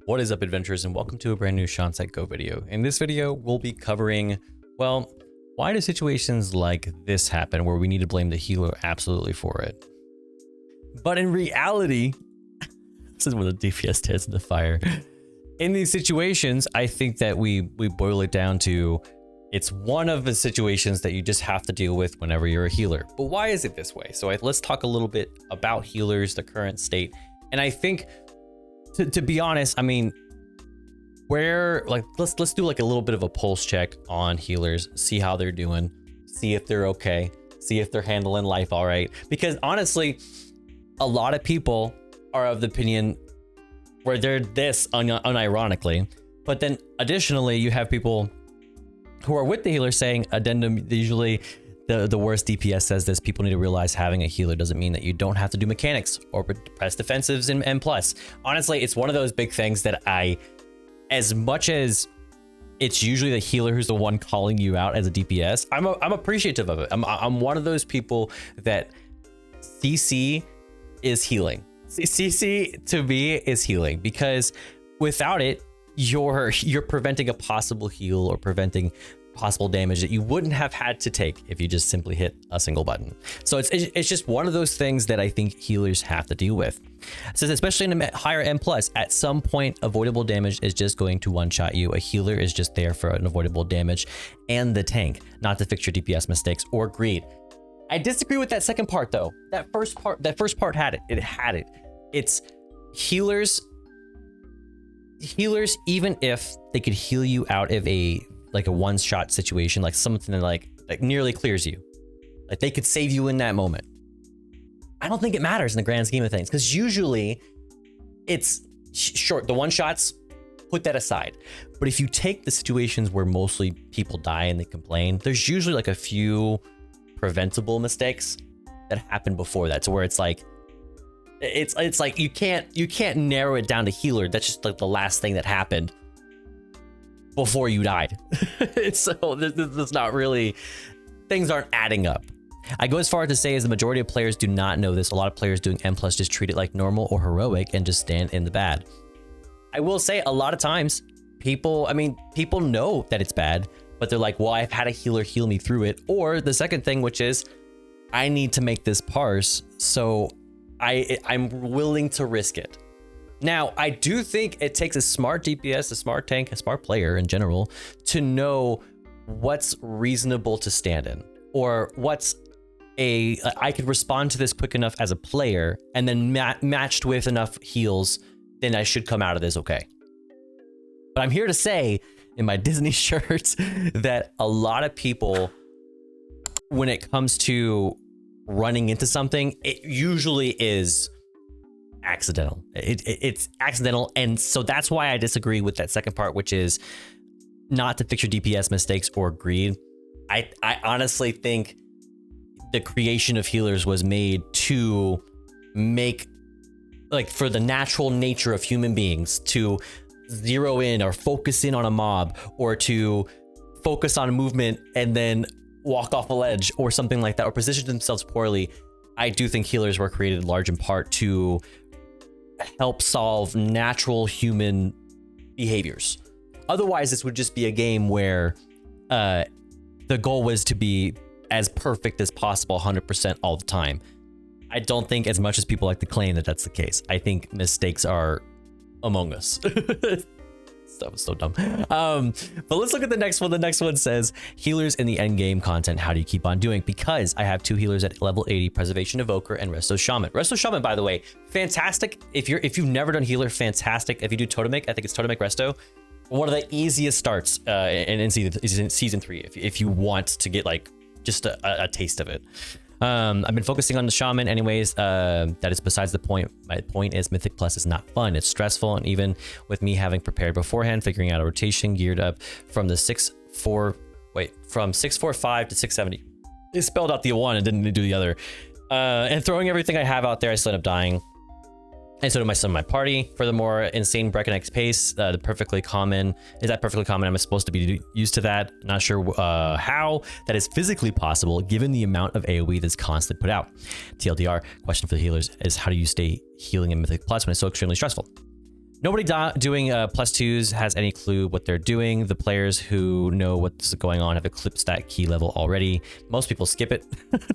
What is up, adventurers, and welcome to a brand new ShawnSetGO video. In this video, we'll be covering, well, why do situations like this happen where we need to blame the healer absolutely for it? But in reality, this is where the DPS tears in the fire. In these situations, I think that we boil it down to, it's one of the situations that you just have to deal with whenever you're a healer. But why is it this way? So let's talk a little bit about healers, the current state. And I think, to be honest, I mean, let's do like a little bit of a pulse check on healers, see how they're doing, see if they're okay, see if they're handling life all right. Because honestly, a lot of people are of the opinion where they're this unironically, but then additionally, you have people who are with the healer saying, addendum, usually the worst DPS says this: people need to realize having a healer doesn't mean that you don't have to do mechanics or press defensives and M+. Honestly, it's one of those big things that as much as it's usually the healer who's the one calling you out as a DPS, I'm appreciative of it. I'm one of those people that CC is healing. CC to me is healing, because without it, you're preventing a possible heal or preventing possible damage that you wouldn't have had to take if you just simply hit a single button. So it's just one of those things that I think healers have to deal with. So especially in a higher M+, at some point, avoidable damage is just going to one-shot you. A healer is just there for an avoidable damage and the tank, not to fix your DPS mistakes or greed. I disagree with that second part though. That first part had it. It had it. It's healers, even if they could heal you out of a one-shot situation, like something that nearly clears you, like they could save you in that moment, I don't think it matters in the grand scheme of things, because usually it's short. The one-shots, put that aside. But if you take the situations where mostly people die and they complain, there's usually like a few preventable mistakes that happen before that, to where it's like you can't narrow it down to healer. That's just like the last thing that happened before you died. So there's not really, things aren't adding up. I go as far as to say, as the majority of players do not know this. A lot of players doing M+ just treat it like normal or heroic and just stand in the bad. I will say, a lot of times people know that it's bad, but they're like, well, I've had a healer heal me through it. Or the second thing, which is, I need to make this parse, so I'm willing to risk it. Now, I do think it takes a smart DPS, a smart tank, a smart player in general to know what's reasonable to stand in, or what's I could respond to this quick enough as a player, and then matched with enough heals, then I should come out of this okay. But I'm here to say, in my Disney shirt, that a lot of people, when it comes to running into something, it usually is accidental. It's accidental, and so that's why I disagree with that second part, which is not to fix your DPS mistakes or greed. I honestly think the creation of healers was made to make, like, for the natural nature of human beings to zero in or focus in on a mob, or to focus on movement and then walk off a ledge or something like that, or position themselves poorly. I do think healers were created large in part to help solve natural human behaviors. Otherwise, this would just be a game where the goal was to be as perfect as possible 100% all the time. I don't think, as much as people like to claim that that's the case, I think mistakes are among us. That was so dumb. But let's look at the next one. The next one says, healers in the end game content, how do you keep on doing? Because I have 2 healers at level 80, Preservation Evoker and Resto Shaman. Resto Shaman, by the way, fantastic. If you've never done healer, fantastic. If you do Totemic, I think it's Totemic Resto, one of the easiest starts in season 3, if you want to get like just a taste of it. I've been focusing on the Shaman anyways. That is besides the point. My point is Mythic Plus is not fun. It's stressful, and even with me having prepared beforehand, figuring out a rotation geared up from the 645 to 670. It spelled out the one and didn't do the other. And throwing everything I have out there, I still end up dying. And so did some of my party. Furthermore, insane breakneck pace, is that perfectly common? I'm supposed to be used to that. Not sure how that is physically possible given the amount of AoE that's constantly put out. TLDR, question for the healers is, how do you stay healing in Mythic Plus when it's so extremely stressful? Nobody doing +2s has any clue what they're doing. The players who know what's going on have eclipsed that key level already. Most people skip it,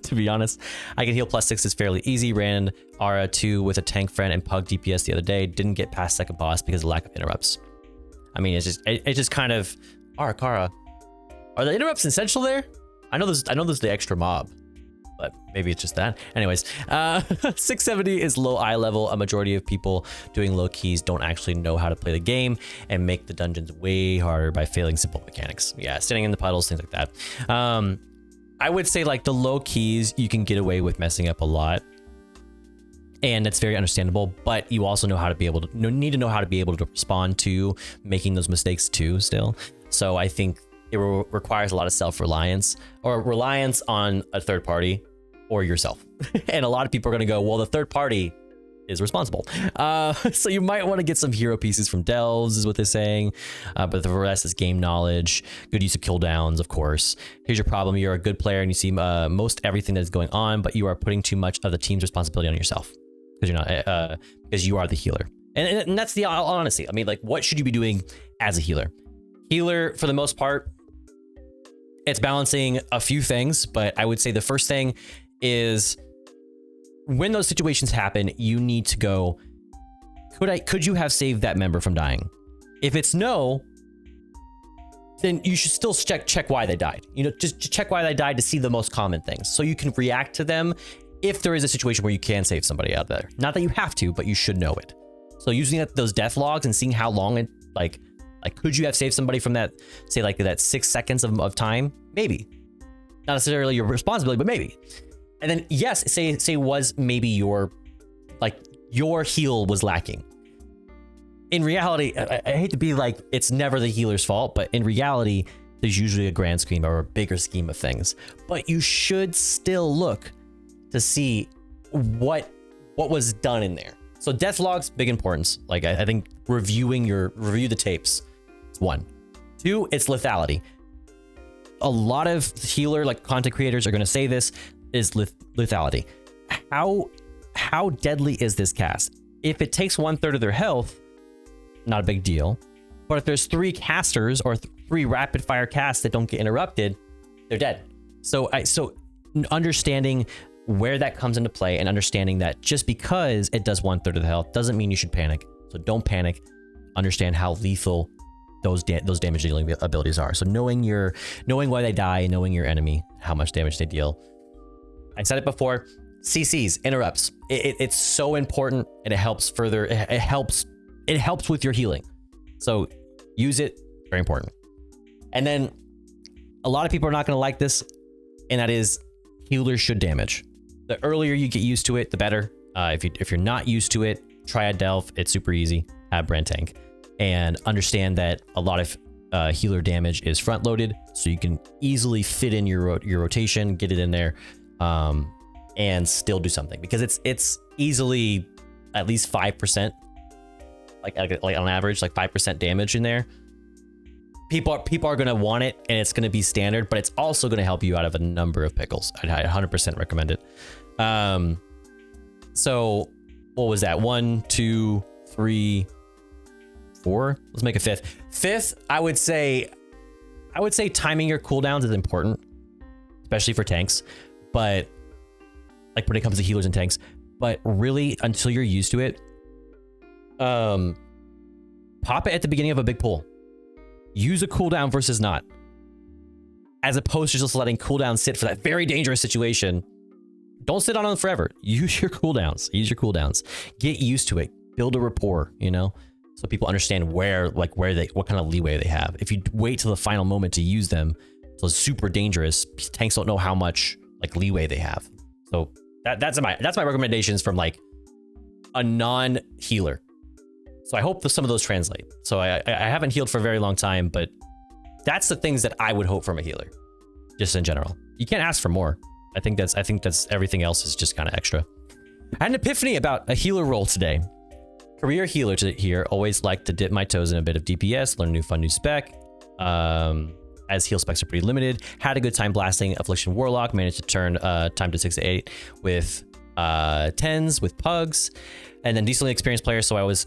to be honest. I can heal +6s fairly easy. Ran Aura 2 with a tank friend and Pug DPS the other day. Didn't get past second boss because of lack of interrupts. I mean, it's just kind of... Arakara. Are the interrupts essential there? I know there's the extra mob, but maybe it's just that. Anyways, 670 is low eye level. A majority of people doing low keys don't actually know how to play the game and make the dungeons way harder by failing simple mechanics. Yeah, standing in the puddles, things like that. I would say like the low keys, you can get away with messing up a lot. And that's very understandable, but you also know how to be able to need to know how to be able to respond to making those mistakes too still. So I think it requires a lot of self-reliance or reliance on a third party or yourself. And a lot of people are going to go, well, the third party is responsible. So you might want to get some hero pieces from Delves is what they're saying. But the rest is game knowledge, good use of cooldowns, of course. Here's your problem. You're a good player and you see most everything that is going on, but you are putting too much of the team's responsibility on yourself because you're not, because you are the healer. And that's the honesty. I mean, like, what should you be doing as a healer? Healer, for the most part, it's balancing a few things, but I would say the first thing is when those situations happen, you need to go, could you have saved that member from dying? If it's no, then you should still check why they died. You know, just check why they died to see the most common things. So you can react to them if there is a situation where you can save somebody out there. Not that you have to, but you should know it. So using those death logs and seeing how long it, like could you have saved somebody from that, say like that 6 seconds of time? Maybe. Not necessarily your responsibility, but maybe. And then yes, say was maybe your heal was lacking. In reality, I hate to be like, it's never the healer's fault, but in reality, there's usually a grand scheme or a bigger scheme of things. But you should still look to see what was done in there. So death logs, big importance. Like I think review the tapes. It's 1. 2, it's lethality. A lot of healer content creators are going to say this is lethality. How deadly is this cast? If it takes 1/3 of their health, not a big deal. But if there's 3 casters or 3 rapid fire casts that don't get interrupted, they're dead. So understanding where that comes into play and understanding that just because it does 1/3 of the health doesn't mean you should panic. So don't panic. Understand how lethal those damage dealing abilities are. So knowing why they die, knowing your enemy, how much damage they deal. I said it before, CCs, interrupts. It's so important and it helps further. It helps with your healing. So use it, very important. And then a lot of people are not going to like this, and that is healers should damage. The earlier you get used to it, the better. If you're not used to it, try a Delve. It's super easy. Have Brand Tank. And understand that a lot of healer damage is front loaded, so you can easily fit in your rotation, get it in there, and still do something, because it's easily at least 5%, like on average, like 5% damage in there. People are gonna want it, and it's gonna be standard, but it's also gonna help you out of a number of pickles. I'd 100% recommend it. So what was that? 1, 2, 3, 4. Let's make a 5th. 5th, I would say timing your cooldowns is important, especially for tanks, but like when it comes to healers and tanks. But really, until you're used to it, pop it at the beginning of a big pull. Use a cooldown versus not, as opposed to just letting cooldowns sit for that very dangerous situation. Don't sit on them forever. Use your cooldowns. Get used to it. Build a rapport, so people understand what kind of leeway they have. If you wait till the final moment to use them, so it's super dangerous, tanks don't know how much leeway they have. So that's my recommendations from a non-healer. So I hope some of those translate. So I haven't healed for a very long time, but that's the things that I would hope from a healer, just in general. You can't ask for more. I think that's everything else is just kind of extra. I had an epiphany about a healer role today. Career healer here, always like to dip my toes in a bit of DPS, learn new spec. As heal specs are pretty limited. Had a good time blasting Affliction Warlock, managed to turn time to 6 to 8 with 10s with pugs. And then decently experienced player, so I was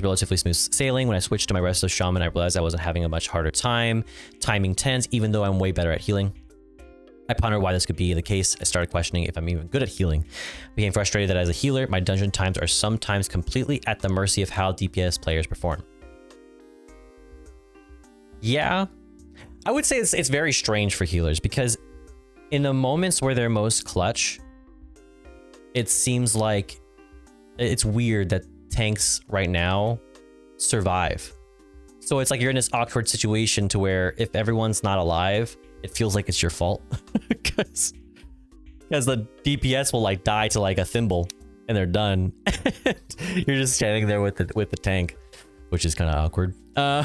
relatively smooth sailing. When I switched to my Restless Shaman, I realized I wasn't having a much harder time. Timing 10s, even though I'm way better at healing. I pondered why this could be the case. I started questioning if I'm even good at healing. Became frustrated that as a healer, my dungeon times are sometimes completely at the mercy of how DPS players perform. Yeah, I would say it's very strange for healers, because in the moments where they're most clutch, it seems like it's weird that tanks right now survive. So it's like you're in this awkward situation to where if everyone's not alive, it feels like it's your fault. because the DPS will like die to like a thimble and they're done. You're just standing there with the tank, which is kind of awkward. I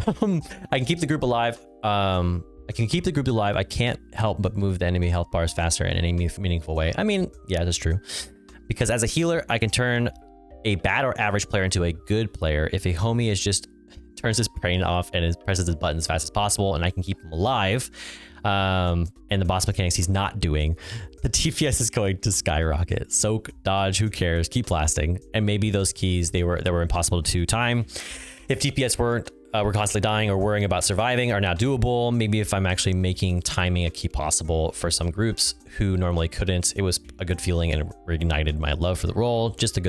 can keep the group alive. I can't help but move the enemy health bars faster in any meaningful way. I mean, yeah, that's true. Because as a healer, I can turn a bad or average player into a good player if a homie is just turns his brain off and presses his button as fast as possible, and I can keep him alive. And the boss mechanics he's not doing, the DPS is going to skyrocket. Soak, dodge, who cares? Keep blasting. And maybe those keys they were impossible to time. If DPS were constantly dying or worrying about surviving are now doable. Maybe if I'm actually making timing a key possible for some groups who normally couldn't, it was a good feeling and it reignited my love for the role. Just a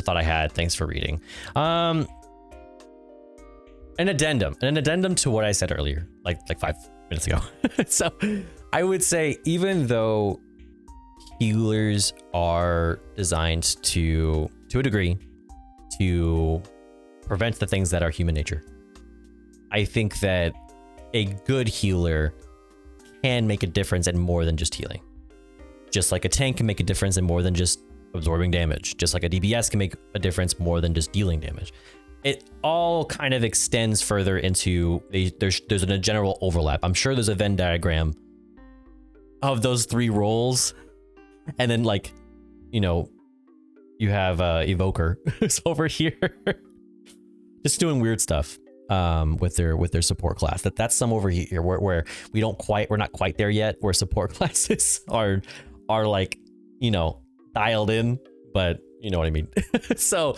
thought I had. Thanks for reading. An addendum to what I said earlier, like 5 minutes ago. So I would say, even though healers are designed to a degree to prevent the things that are human nature, I think that a good healer can make a difference in more than just healing. Just like a tank can make a difference in more than just absorbing damage. Just like a DPS can make a difference more than just dealing damage. It all kind of extends further into there's a general overlap. I'm sure there's a Venn diagram of those 3 roles, and then like, you know, you have Evoker who's over here just doing weird stuff with their support class. That's some over here where we're not quite there yet, where support classes are like, you know, dialed in, but you know what I mean. So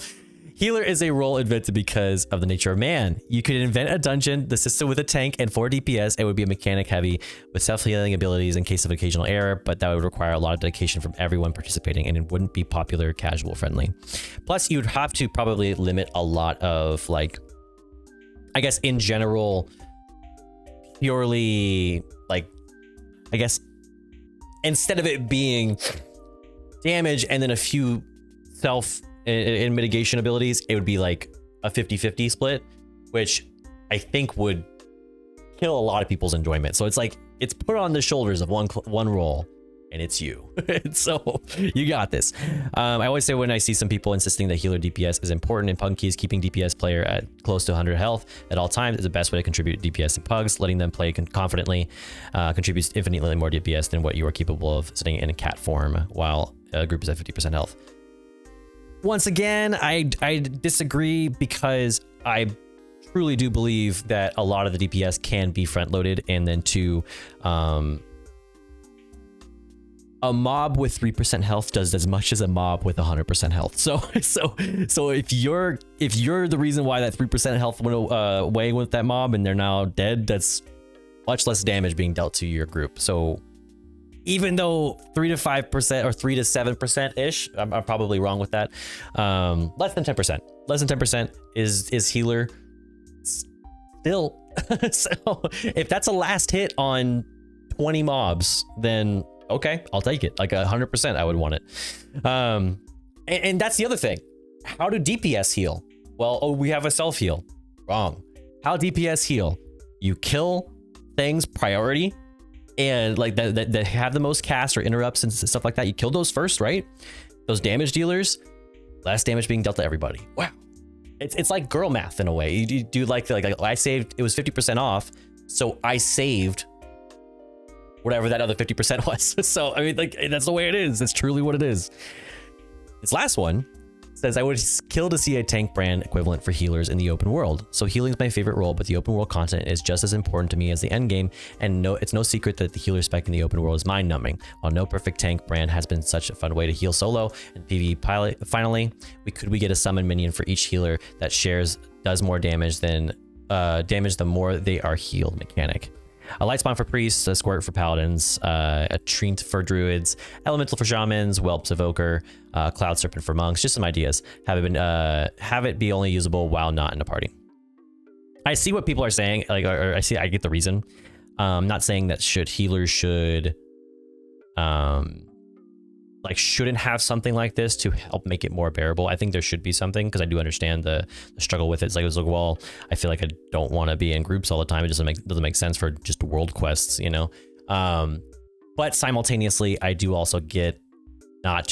healer is a role invented because of the nature of man. You could invent a dungeon, the system with a tank and 4 DPS. It would be a mechanic heavy with self-healing abilities in case of occasional error, but that would require a lot of dedication from everyone participating, and it wouldn't be popular, casual friendly. Plus, you'd have to probably limit a lot of, like, I guess in general, purely, like, I guess instead of it being damage and then a few self in mitigation abilities, it would be like a 50-50 split, which I think would kill a lot of people's enjoyment. So it's like it's put on the shoulders of one role, and it's you. So you got this. I always say when I see some people insisting that healer DPS is important in Pug keys, keeping DPS player at close to 100 health at all times is the best way to contribute DPS in Pugs. Letting them play confidently contributes infinitely more DPS than what you are capable of sitting in cat form while a group is at 50% health. Once again, I disagree, because I truly do believe that a lot of the DPS can be front loaded, and then a mob with 3% health does as much as a mob with 100% health. So if you're the reason why that 3% health went away with that mob and they're now dead, that's much less damage being dealt to your group. So even though 3 to 5% or 3 to 7% ish, I'm probably wrong with that. Less than 10% is healer still. So if that's a last hit on 20 mobs, then okay, I'll take it. Like 100%, I would want it. And that's the other thing. How do DPS heal? Well, we have a self heal. Wrong. How DPS heal? You kill things priority, and like that have the most cast or interrupts and stuff like that. You kill those first, right? Those damage dealers, less damage being dealt to everybody. Wow. It's like girl math in a way. You do like I saved, it was 50% off, so I saved whatever that other 50% was. So I mean, like, that's the way it is. It's truly what it is. This last one Says, I would kill to see a tank brand equivalent for healers in the open world. So healing's my favorite role, but the open world content is just as important to me as the end game. And no, it's no secret that the healer spec in the open world is mind numbing. While no perfect tank brand has been such a fun way to heal solo and PvE pilot, finally, we get a summon minion for each healer that does more damage than the more they are healed mechanic. A light spawn for priests, a squirt for paladins, a treant for druids, elemental for shamans, whelps evoker, cloud serpent for monks. Just some ideas. Have it be only usable while not in a party. I see what people are saying. Like, or I get the reason. Not saying that healers shouldn't have something like this to help make it more bearable. I think there should be something, because I do understand the struggle with it. It's like, well, I feel like I don't want to be in groups all the time. It doesn't make sense for just world quests, you know. But simultaneously, I do also get not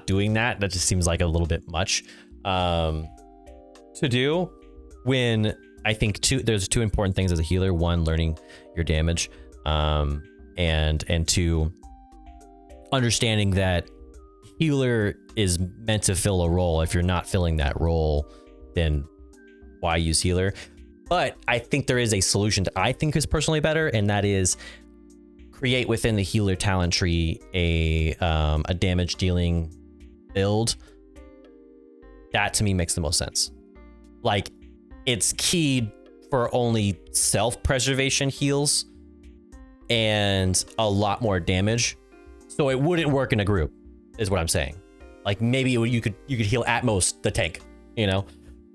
doing that. That just seems like a little bit much to do, when I think there's two important things as a healer. One, learning your damage, and two, understanding that healer is meant to fill a role. If you're not filling that role, then why use healer? But I think there is a solution that I think is personally better, and that is create within the healer talent tree a damage dealing build. That to me makes the most sense. Like, it's keyed for only self-preservation heals and a lot more damage. So it wouldn't work in a group, is what I'm saying. Like, maybe you could heal at most the tank, you know,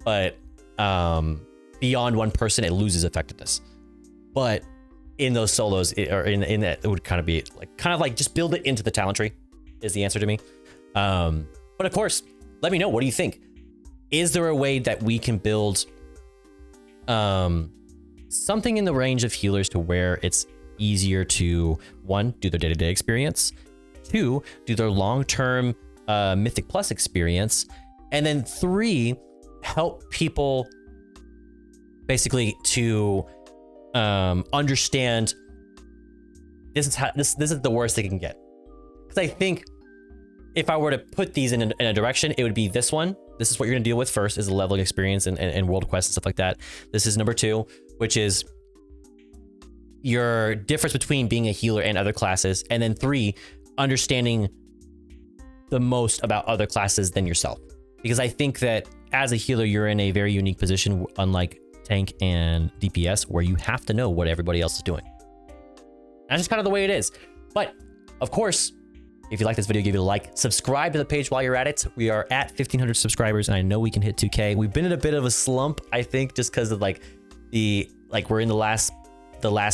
but beyond one person, it loses effectiveness. But in those solos, in that, it would kind of like just build it into the talent tree is the answer to me. But of course, let me know, what do you think? Is there a way that we can build something in the range of healers to where it's easier to, one, do their day-to-day experience, two, do their long-term Mythic Plus experience, and then three, help people basically to understand this is the worst they can get. Because I think if I were to put these in a direction, it would be this one. This is what you're gonna deal with first, is the leveling experience and world quests and stuff like that. This is number two, which is your difference between being a healer and other classes. And then three, understanding the most about other classes than yourself. Because I think that as a healer, you're in a very unique position, unlike tank and DPS, where you have to know what everybody else is doing. That's just kind of the way it is. But of course, if you like this video, give it a like, subscribe to the page while you're at it. We are at 1,500 subscribers, and I know we can hit 2K. We've been in a bit of a slump, I think, just because of we're in the last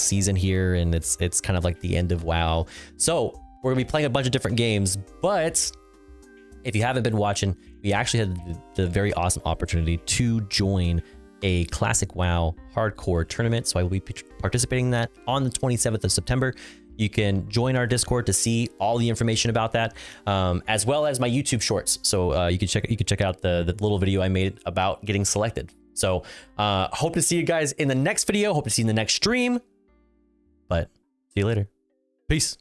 season here, and it's kind of like the end of WoW. So we're gonna be playing a bunch of different games, but if you haven't been watching, we actually had the very awesome opportunity to join a classic WoW hardcore tournament. So I will be participating in that on the 27th of September. You can join our Discord to see all the information about that, as well as my YouTube shorts. So you can check out the little video I made about getting selected. So hope to see you guys in the next video. Hope to see you in the next stream. But see you later. Peace.